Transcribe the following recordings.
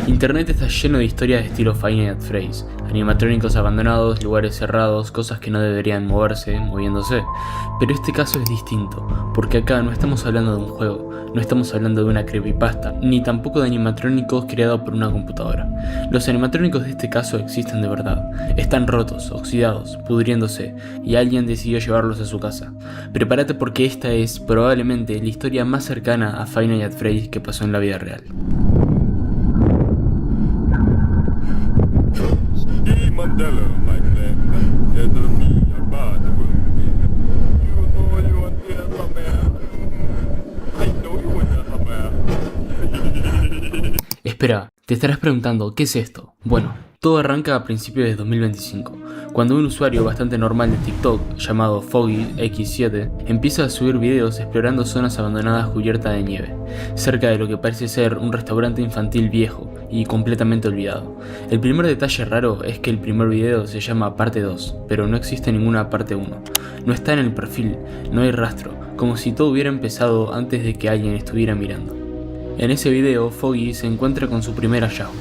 Internet está lleno de historias de estilo Five Nights at Freddy's, animatrónicos abandonados, lugares cerrados, cosas que no deberían moviéndose, pero este caso es distinto, porque acá no estamos hablando de un juego, no estamos hablando de una creepypasta, ni tampoco de animatrónicos creados por una computadora. Los animatrónicos de este caso existen de verdad, están rotos, oxidados, pudriéndose, y alguien decidió llevarlos a su casa. Prepárate porque esta es probablemente la historia más cercana a Five Nights at Freddy's que pasó en la vida real. Mandela, my friend, enemy about the world. You know you want to come here. I know you want to come here. Espera, te estarás preguntando, ¿qué es esto? Bueno, todo arranca a principios de 2025, cuando un usuario bastante normal de TikTok, llamado FoggyX7, empieza a subir videos explorando zonas abandonadas cubiertas de nieve, cerca de lo que parece ser un restaurante infantil viejo y completamente olvidado. El primer detalle raro es que el primer video se llama parte 2, pero no existe ninguna parte 1. No está en el perfil, no hay rastro, como si todo hubiera empezado antes de que alguien estuviera mirando. En ese video, Foggy se encuentra con su primer hallazgo.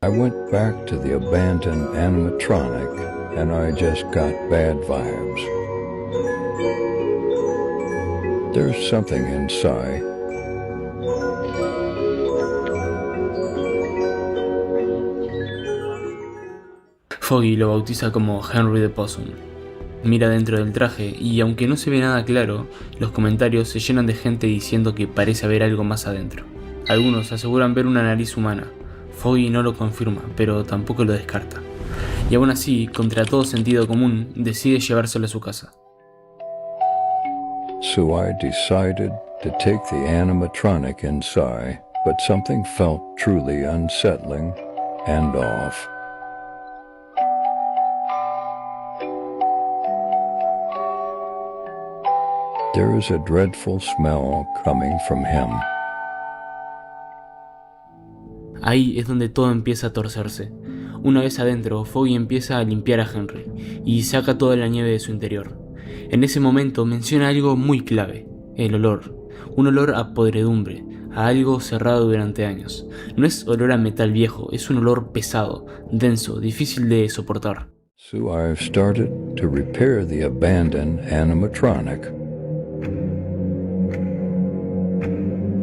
I went back to the abandoned animatronic and I just got bad vibes. There's something inside. Foggy lo bautiza como Henry the Possum. Mira dentro del traje y aunque no se ve nada claro, los comentarios se llenan de gente diciendo que parece haber algo más adentro. Algunos aseguran ver una nariz humana. Foggy no lo confirma, pero tampoco lo descarta. Y aún así, contra todo sentido común, decide llevárselo a su casa. So I decided to take the animatronic inside, but something felt truly unsettling and off. There is a dreadful smell coming from him. Ahí es donde todo empieza a torcerse. Una vez adentro, Foggy empieza a limpiar a Henry y saca toda la nieve de su interior. En ese momento menciona algo muy clave, el olor. Un olor a podredumbre, a algo cerrado durante años. No es olor a metal viejo, es un olor pesado, denso, difícil de soportar. So I've started to repair the abandoned animatronic.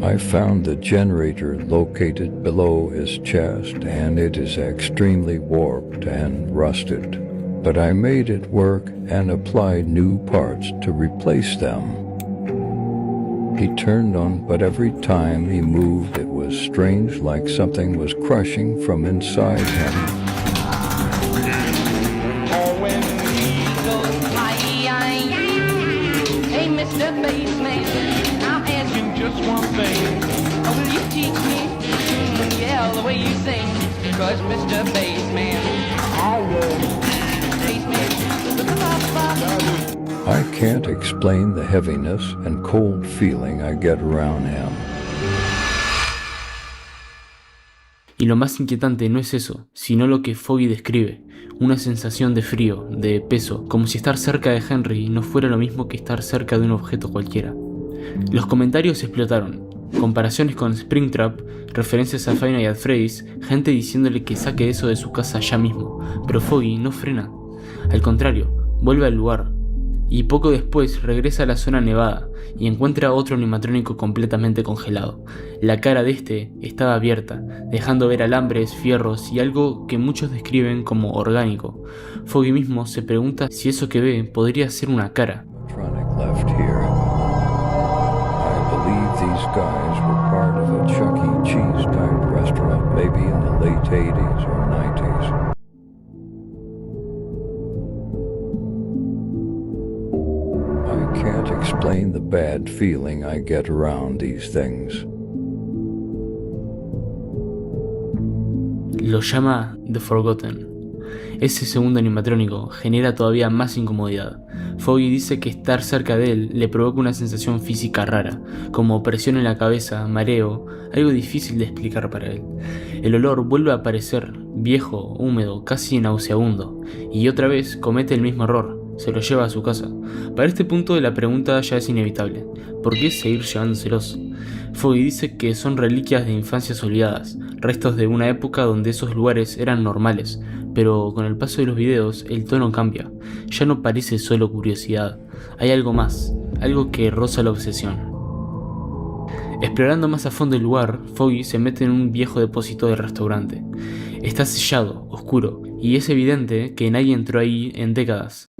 I found the generator located below his chest and it is extremely warped and rusted. But I made it work and applied new parts to replace them. He turned on, but every time he moved it was strange, like something was crushing from inside him. Or when he goes hey Mr. Bassman, I'll ask you just one thing. Will you teach me to yell the way you sing? Cause Mr. Bassman, I can't explain the heaviness and cold feeling I get around him. Y lo más inquietante no es eso, sino lo que Foggy describe, una sensación de frío, de peso, como si estar cerca de Henry no fuera lo mismo que estar cerca de un objeto cualquiera. Los comentarios explotaron, comparaciones con Springtrap, referencias a Five Nights at Freddy's, gente diciéndole que saque eso de su casa ya mismo, pero Foggy no frena. Al contrario, vuelve al lugar, y poco después regresa a la zona nevada y encuentra otro animatrónico completamente congelado. La cara de este estaba abierta, dejando ver alambres, fierros y algo que muchos describen como orgánico. Foggy mismo se pregunta si eso que ve podría ser una cara. Left here. I believe these guys were part of a Chuck E. Cheese type restaurant, maybe in the late 80s or 90s. I can't explain the bad feeling I get around these things. Lo llama The Forgotten. Ese segundo animatrónico genera todavía más incomodidad. Foggy dice que estar cerca de él le provoca una sensación física rara, como presión en la cabeza, mareo, algo difícil de explicar para él. El olor vuelve a aparecer, viejo, húmedo, casi nauseabundo, y otra vez comete el mismo error, se lo lleva a su casa. Para este punto la pregunta ya es inevitable, ¿por qué seguir llevándoselos? Foggy dice que son reliquias de infancias olvidadas, restos de una época donde esos lugares eran normales, pero con el paso de los videos el tono cambia. Ya no parece solo curiosidad, hay algo más, algo que roza la obsesión. Explorando más a fondo el lugar, Foggy se mete en un viejo depósito de restaurante. Está sellado, oscuro, y es evidente que nadie entró ahí en décadas.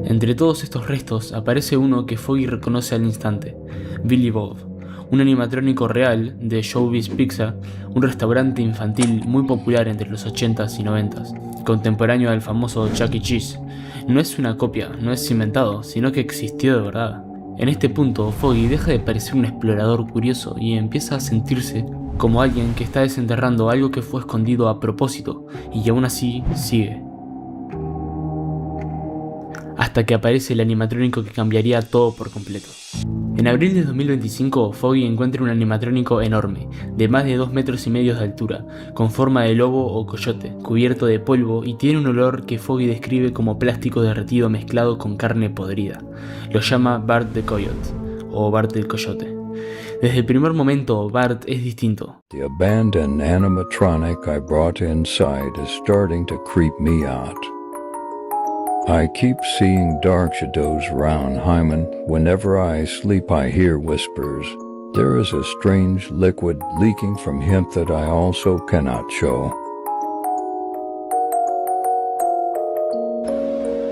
Entre todos estos restos aparece uno que Foggy reconoce al instante, Billy Bob, un animatrónico real de Showbiz Pizza, un restaurante infantil muy popular entre los 80s y 90s, contemporáneo del famoso Chuck E. Cheese. No es una copia, no es inventado, sino que existió de verdad. En este punto, Foggy deja de parecer un explorador curioso y empieza a sentirse como alguien que está desenterrando algo que fue escondido a propósito y aún así sigue. Hasta que aparece el animatrónico que cambiaría todo por completo. En abril de 2025, Foggy encuentra un animatrónico enorme, de más de 2,5 metros de altura, con forma de lobo o coyote, cubierto de polvo y tiene un olor que Foggy describe como plástico derretido mezclado con carne podrida. Lo llama Bart the Coyote, o Bart el Coyote. Desde el primer momento, Bart es distinto. The abandoned animatronic I brought inside is starting to creep me out. I keep seeing dark shadows around Hyman. Whenever I sleep, I hear whispers. There is a strange liquid leaking from him that I also cannot show.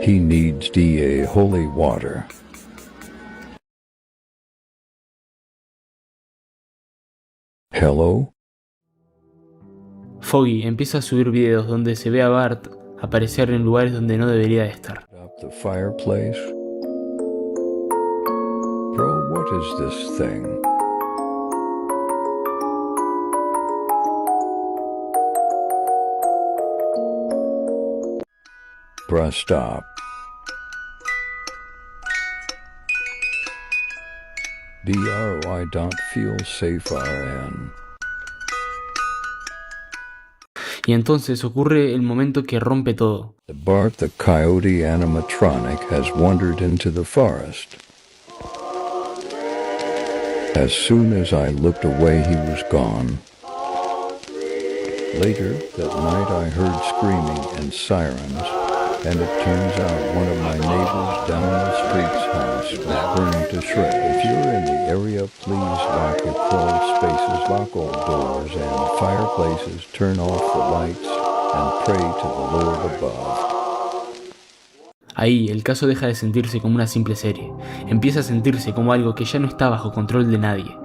He needs the holy water. Hello? Foggy empieza a subir videos donde se ve a Bart aparecer en lugares donde no debería de estar. Up the fireplace? Bro, what is this thing? Bruh, stop. BRO, I don't feel safe RN. Y entonces ocurre el momento que rompe todo. The Bart the Coyote animatronic has wandered into the forest. As soon as I looked away, he was gone. Later that night I heard screaming and sirens, and it turns out one of my neighbors down the street's house was burned to shreds. If you're in the area, please lock your crawl spaces, lock all doors and fireplaces, turn off the lights, and pray to the Lord above. Ahí el caso deja de sentirse como una simple serie, empieza a sentirse como algo que ya no está bajo control de nadie.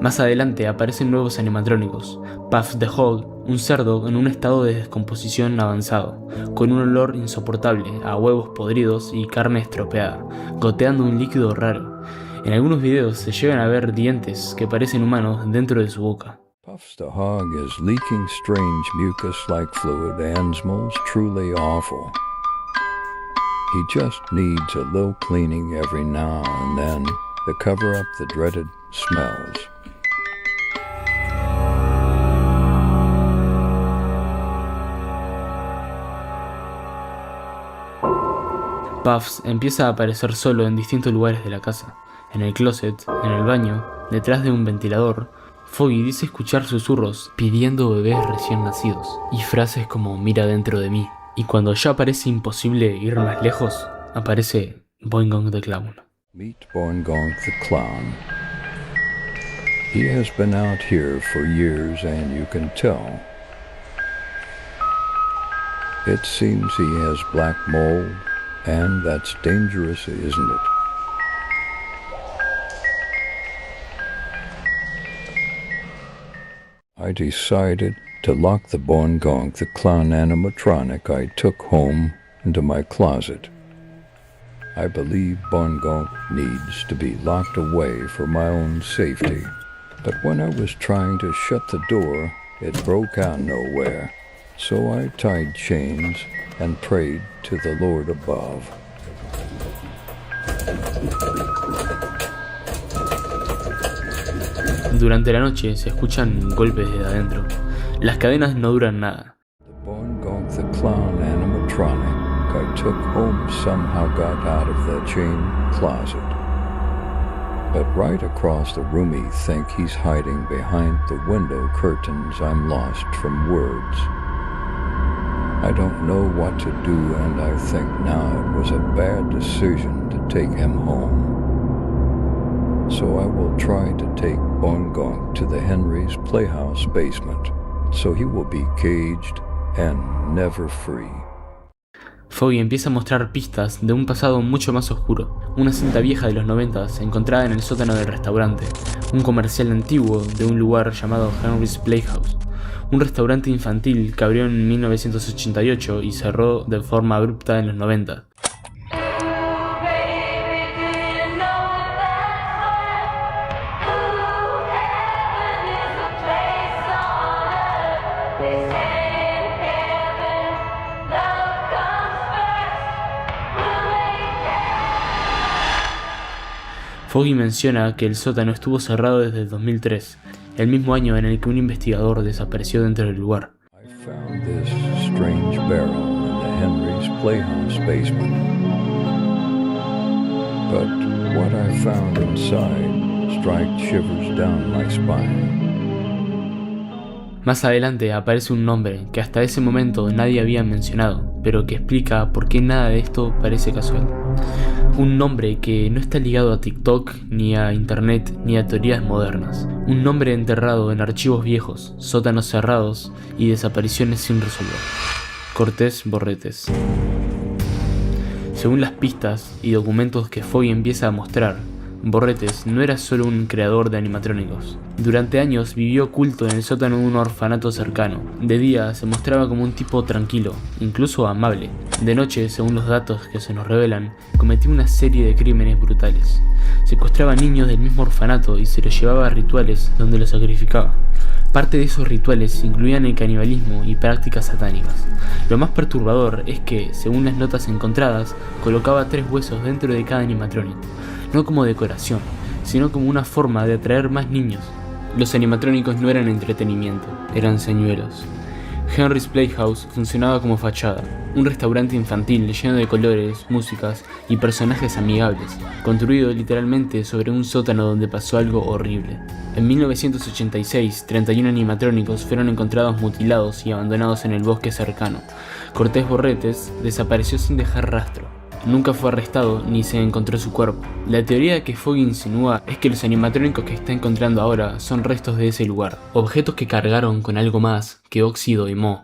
Más adelante aparecen nuevos animatrónicos, Puff the Hog, un cerdo en un estado de descomposición avanzado, con un olor insoportable a huevos podridos y carne estropeada, goteando un líquido raro. En algunos videos se llegan a ver dientes que parecen humanos dentro de su boca. Puffs the Hog is leaking strange mucus-like fluid and smells truly awful. He just needs a little cleaning every now and then to cover up the dreaded smells. Puffs empieza a aparecer solo en distintos lugares de la casa, en el closet, en el baño, detrás de un ventilador. Foggy dice escuchar susurros pidiendo bebés recién nacidos y frases como mira dentro de mí. Y cuando ya parece imposible ir más lejos, aparece Boing the Clown. Meet Boing the Clown. He has been out here for years and you can tell. It seems he has black mold, and that's dangerous, isn't it? I decided to lock the Boing the Clown animatronic I took home into my closet. I believe Boing needs to be locked away for my own safety. But when I was trying to shut the door, it broke out nowhere. So I tied chains and prayed to the Lord above. Durante la noche se escuchan golpes desde adentro. Las cadenas no duran nada. The Boing the Clown animatronic I took home somehow got out of the chain closet. But right across the room he think he's hiding behind the window curtains. I'm lost from words. I don't know what to do, and I think now it was a bad decision to take him home. So I will try to take Bongong to the Henry's Playhouse basement, so he will be caged and never free. Foggy empieza a mostrar pistas de un pasado mucho más oscuro. Una cinta vieja de los 90 encontrada en el sótano del restaurante, un comercial antiguo de un lugar llamado Henry's Playhouse, un restaurante infantil que abrió en 1988 y cerró de forma abrupta en los 90. Foggy menciona que el sótano estuvo cerrado desde el 2003, el mismo año en el que un investigador desapareció dentro del lugar. I found this strange barrel in the Henry's Playhouse basement. But what I found inside strikes shivers down my spine. Más adelante aparece un nombre que hasta ese momento nadie había mencionado, pero que explica por qué nada de esto parece casual. Un nombre que no está ligado a TikTok, ni a internet, ni a teorías modernas. Un nombre enterrado en archivos viejos, sótanos cerrados y desapariciones sin resolver. Cortés Borretes. Según las pistas y documentos que Foggy empieza a mostrar, Borretes no era solo un creador de animatrónicos. Durante años vivió oculto en el sótano de un orfanato cercano. De día se mostraba como un tipo tranquilo, incluso amable. De noche, según los datos que se nos revelan, cometió una serie de crímenes brutales. Secuestraba niños del mismo orfanato y se los llevaba a rituales donde los sacrificaba. Parte de esos rituales incluían el canibalismo y prácticas satánicas. Lo más perturbador es que, según las notas encontradas, colocaba 3 huesos dentro de cada animatrónico, no como decoración, sino como una forma de atraer más niños. Los animatrónicos no eran entretenimiento, eran señuelos. Henry's Playhouse funcionaba como fachada, un restaurante infantil lleno de colores, músicas y personajes amigables, construido literalmente sobre un sótano donde pasó algo horrible. En 1986, 31 animatrónicos fueron encontrados mutilados y abandonados en el bosque cercano. Cortés Borretes desapareció sin dejar rastro. Nunca fue arrestado ni se encontró su cuerpo. La teoría que Foggy insinúa es que los animatrónicos que está encontrando ahora son restos de ese lugar, objetos que cargaron con algo más que óxido y moho.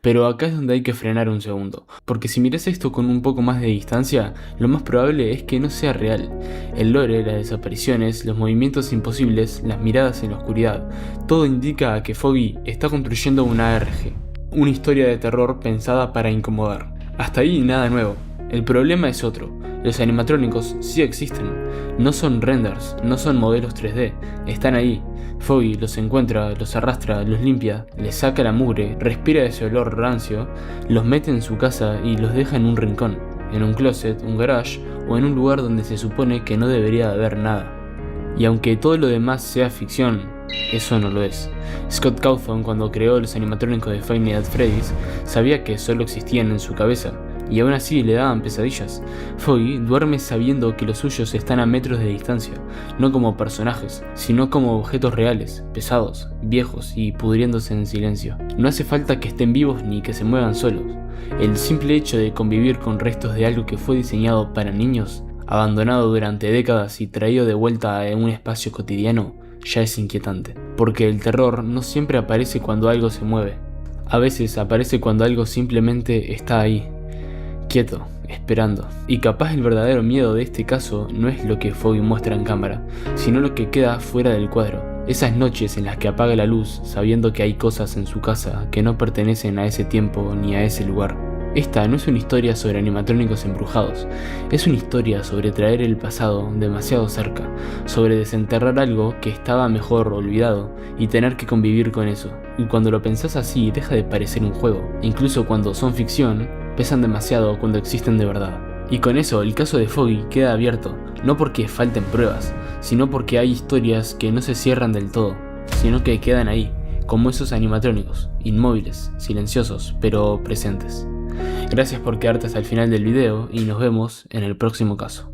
Pero acá es donde hay que frenar un segundo, porque si miras esto con un poco más de distancia, lo más probable es que no sea real. El lore, las desapariciones, los movimientos imposibles, las miradas en la oscuridad, todo indica a que Foggy está construyendo una ARG, una historia de terror pensada para incomodar. Hasta ahí nada nuevo. El problema es otro. Los animatrónicos sí existen. No son renders, no son modelos 3D, están ahí. Foggy los encuentra, los arrastra, los limpia, les saca la mugre, respira ese olor rancio, los mete en su casa y los deja en un rincón, en un closet, un garage o en un lugar donde se supone que no debería haber nada. Y aunque todo lo demás sea ficción, eso no lo es. Scott Cawthon, cuando creó los animatrónicos de Five Nights at Freddy's, sabía que solo existían en su cabeza, y aún así le daban pesadillas. Foggy duerme sabiendo que los suyos están a metros de distancia, no como personajes, sino como objetos reales, pesados, viejos y pudriéndose en silencio. No hace falta que estén vivos ni que se muevan solos. El simple hecho de convivir con restos de algo que fue diseñado para niños, abandonado durante décadas y traído de vuelta a un espacio cotidiano, ya es inquietante. Porque el terror no siempre aparece cuando algo se mueve. A veces aparece cuando algo simplemente está ahí, quieto, esperando. Y capaz el verdadero miedo de este caso no es lo que Foggy muestra en cámara, sino lo que queda fuera del cuadro. Esas noches en las que apaga la luz sabiendo que hay cosas en su casa que no pertenecen a ese tiempo ni a ese lugar. Esta no es una historia sobre animatrónicos embrujados, es una historia sobre traer el pasado demasiado cerca, sobre desenterrar algo que estaba mejor olvidado y tener que convivir con eso. Y cuando lo pensás así deja de parecer un juego, incluso cuando son ficción, pesan demasiado cuando existen de verdad. Y con eso el caso de Foggy queda abierto, no porque falten pruebas, sino porque hay historias que no se cierran del todo, sino que quedan ahí, como esos animatrónicos, inmóviles, silenciosos, pero presentes. Gracias por quedarte hasta el final del video y nos vemos en el próximo caso.